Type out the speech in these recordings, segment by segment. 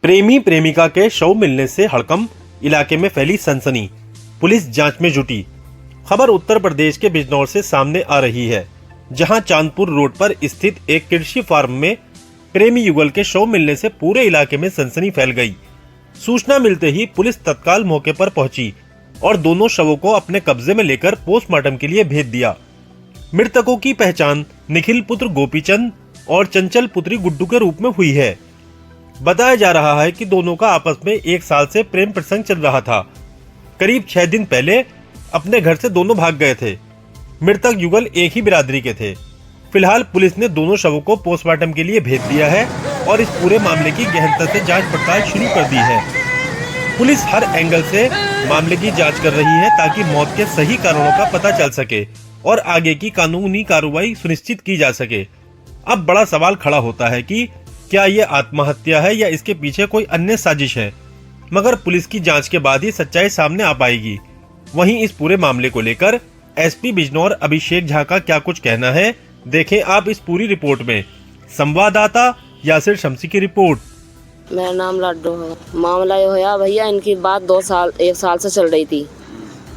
प्रेमी प्रेमिका के शव मिलने से हड़कंप, इलाके में फैली सनसनी। पुलिस जांच में जुटी। खबर उत्तर प्रदेश के बिजनौर से सामने आ रही है, जहां चांदपुर रोड पर स्थित एक कृषि फार्म में प्रेमी युगल के शव मिलने से पूरे इलाके में सनसनी फैल गई। सूचना मिलते ही पुलिस तत्काल मौके पर पहुंची और दोनों शवों को अपने कब्जे में लेकर पोस्टमार्टम के लिए भेज दिया। मृतकों की पहचान निखिल पुत्र गोपीचंद और चंचल पुत्री गुड्डू के रूप में हुई है। बताया जा रहा है कि दोनों का आपस में 1 साल से प्रेम प्रसंग चल रहा था। करीब 6 दिन पहले अपने घर से दोनों भाग गए थे। मृतक युगल एक ही बिरादरी के थे। फिलहाल पुलिस ने दोनों शवों को पोस्टमार्टम के लिए भेज दिया है और इस पूरे मामले की गहनता से जांच पड़ताल शुरू कर दी है। पुलिस हर एंगल से मामले की जांच कर रही है ताकि मौत के सही कारणों का पता चल सके और आगे की कानूनी कार्रवाई सुनिश्चित की जा सके। अब बड़ा सवाल खड़ा होता है कि क्या ये आत्महत्या है या इसके पीछे कोई अन्य साजिश है, मगर पुलिस की जांच के बाद ही सच्चाई सामने आ पाएगी। वहीं इस पूरे मामले को लेकर एसपी बिजनौर अभिषेक झा का क्या कुछ कहना है, देखें आप इस पूरी रिपोर्ट में। संवाददाता यासिर शमसी की रिपोर्ट। मेरा नाम लड्डू है। मामला ये होया भैया, इनकी बात 1 साल से चल रही थी।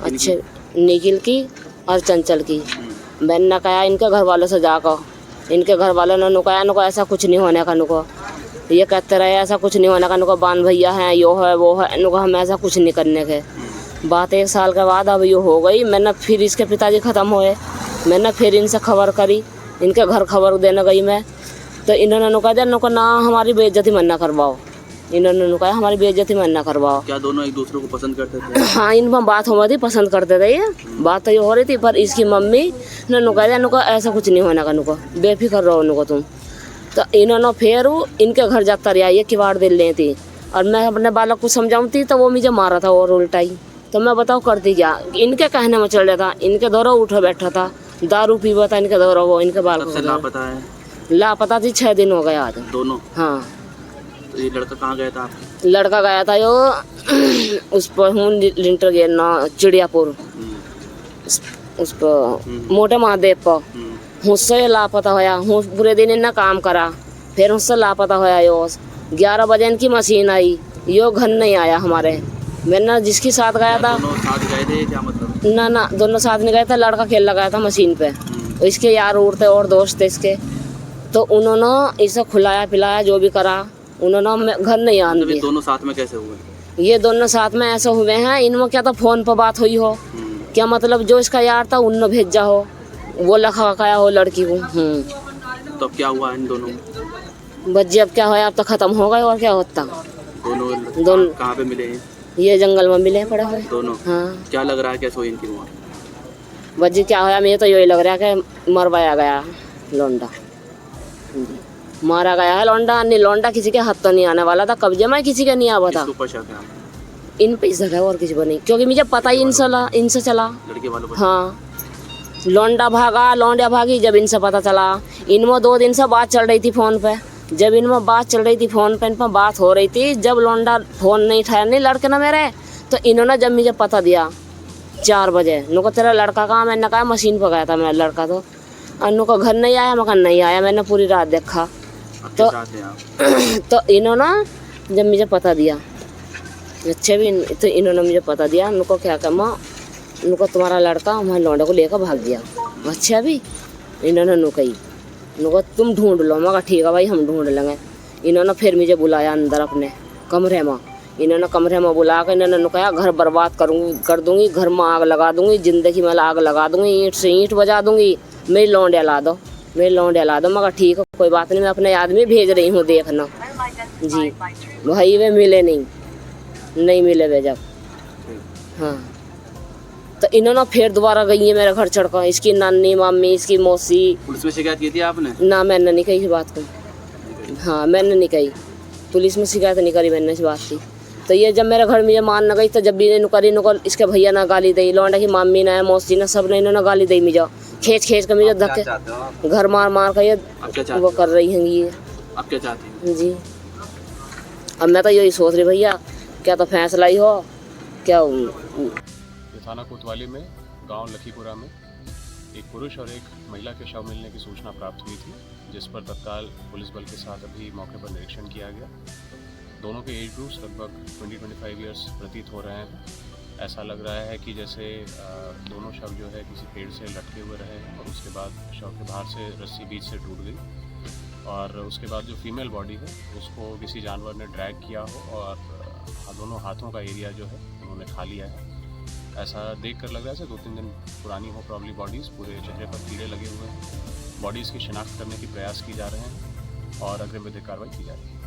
अच्छे निखिल की और चंचल की। मैंने कहा इनके घर वालों से जाकर, इनके घर वालों ने नुकाया, नुको ऐसा कुछ नहीं होने का, नुको ये कहते रहे ऐसा कुछ नहीं होने का, नुको बान भैया हैं, यो है वो है, नुको हम ऐसा कुछ नहीं करने के। बात 1 साल के बाद अब यो हो गई। मैंने फिर इसके पिताजी ख़त्म हुए, मैंने फिर इनसे खबर करी, इनके घर खबर देने गई मैं, तो इन्होंने नुका दिया, नुको ना हमारी बेइज्जती मत ना करवाओ। इन्होंने नुकाया हमारी बेइज्जती मत ना करवाओ। क्या दोनों एक दूसरे को पसंद करते थे? हाँ, इनमें बात हो रही थी, पसंद करते थे ये, बात तो ये हो रही थी। पर इसकी मम्मी ने नुका दिया, नुका ऐसा कुछ नहीं होने का, नुको बेफिक्र रहो नुको तुम। तो इन्होंने फिर इनके घर जाता रहा, ये किवाड़ दिल ले थी और मैं अपने बालक को समझाऊँगी तो वो मुझे मारा था और उल्टाई। तो मैं बताओ करती क्या, इनके कहने में चल रहा था, इनके दौरा उठा बैठा था, दारू पीवा था इनके दौरा, वो इनके बालक लापता थी। 6 दिन हो गए आज दोनों। हाँ। तो ये लड़का कहाँ गया था? लड़का गया था यो उस पर हूँ लिंटर गया ना चिड़ियापुर, उस पर मोटे महादेव पर उससे लापता होया। हूँ पूरे दिन इन्हें काम करा, फिर उससे लापता होया। यो 11 बजे इनकी मशीन आई, यो घर नहीं आया हमारे। मैंने जिसके साथ गया था, दोनों साथ गए थे क्या मतलब? ना दोनों साथ नहीं गए थे, लड़का खेल लगाया था मशीन पे। इसके यार उड़ थे और दोस्त थे इसके, तो उन्होंने इसे खिलाया पिलाया जो भी करा, उन्होंने घर नहीं आने दिया। दोनों साथ में कैसे हुए? ये दोनों साथ में ऐसे हुए हैं, इनमें क्या था फोन पर बात हुई हो, क्या मतलब जो इसका यार था उनने भेजा हो, वो लखाया हो लड़की को। तो क्या हुआ इन दोनों? बच्चे अब क्या होया, अब तो खत्म हो गए और क्या होता। दोनों कहाँ पे मिले हैं? ये जंगल में मिले पड़े हुए दोनों। हाँ। क्या लग रहा है कैसे हुई इनकी मौत? बच्चे क्या होया, मुझे तो यही लग रहा है कि मरवाया गया लौंडा, मारा गया है लौंडा। नहीं, लौंडा किसी के हाथ तो नहीं आने वाला था, कब्जे में किसी के नहीं आवा था। इन पे शक है और किसी को नहीं, क्योंकि मुझे पता ही इनसे चला। लड़के वालों को? हाँ, लौंडा भागा, लौंडिया भागी, जब इनसे पता चला। इनमें 2 दिन से बात चल रही थी फोन पे, जब इनमें बात चल रही थी फोन पे, इन पर बात हो रही थी, जब लौंडा फोन नहीं उठाया नहीं लड़के ना मेरे, तो इन्होंने जब मुझे पता दिया 4 बजे, नुको तेरा लड़का कहाँ? मैंने कहा मशीन पर गया था मेरा लड़का, तो अनुको घर नहीं आया। मैं नहीं आया, मैंने पूरी रात देखा। तो इन्होंने जब मुझे पता दिया, अच्छे भी तो इन्होंने मुझे पता दिया, उनको क्या कहा, उनको तुम्हारा लड़का हमारे लौंडे को लेकर भाग गया। अच्छा भी इन्होंने नुकई, उनको तुम ढूंढ लो। मैं कहा ठीक है भाई, हम ढूंढ लेंगे। इन्होंने फिर मुझे बुलाया अंदर अपने कमरे में, इन्होंने कमरे में बुला कर इन्होंने नुकाया घर बर्बाद कर दूंगी, घर में आग लगा दूंगी, जिंदगी में आग लगा दूंगी, ईंट से ईंट बजा दूंगी, मेरी लौंडिया ला दो, मेरी लौंडिया ला दो। मैं कहा ठीक है कोई बात नहीं, मैं अपने आदमी भेज रही हूँ देखना जी। भाई वे मिले नहीं मिले वे जब। हाँ, तो इन्होंने फिर दोबारा गई है मेरे घर चढ़कर, इसकी नानी मम्मी, इसकी मौसी। पुलिस में शिकायत की थी आपने? ना, मैंने नहीं कही इस बात को। हाँ, मैंने नहीं कही, पुलिस में शिकायत नहीं करी मैंने इस बात की। तो ये जब मेरे घर में ये मान न गई, तो जब भी नुकरी नुकर इसके भैया ना गाली दी, लौंडा की मम्मी ना मौसी ना सब ने इन्होंने गाली दी मुझे, खींच कर मुझे धक्के घर मार कर ये वो कर रही हैं ये। आप क्या चाहती हैं? जी, अब मैं तो यही सोच रही भैया, क्या तो फैसला ही हो क्या। थाना कोतवाली में गांव लखीपुरा में एक पुरुष और एक महिला के शव मिलने की सूचना प्राप्त हुई थी, जिस पर तत्काल पुलिस बल के साथ अभी मौके पर निरीक्षण किया गया। दोनों के एज ग्रुप्स लगभग 20-25 ईयर्स प्रतीत हो रहे हैं। ऐसा लग रहा है कि जैसे दोनों शव जो है किसी पेड़ से लटके हुए रहे और उसके बाद शव के बाहर से रस्सी बीच से टूट गई और उसके बाद जो फीमेल बॉडी है उसको किसी जानवर ने ड्रैग किया हो और दोनों हाथों का एरिया जो है उन्होंने खा लिया है। ऐसा देख कर लग रहा है 2-3 दिन पुरानी हो प्रॉब्ली बॉडीज़, पूरे चेहरे पर कीड़े लगे हुए हैं। बॉडीज़ की शिनाख्त करने की प्रयास की जा रहे हैं और अग्रिम विधिक कार्रवाई की जा रही है।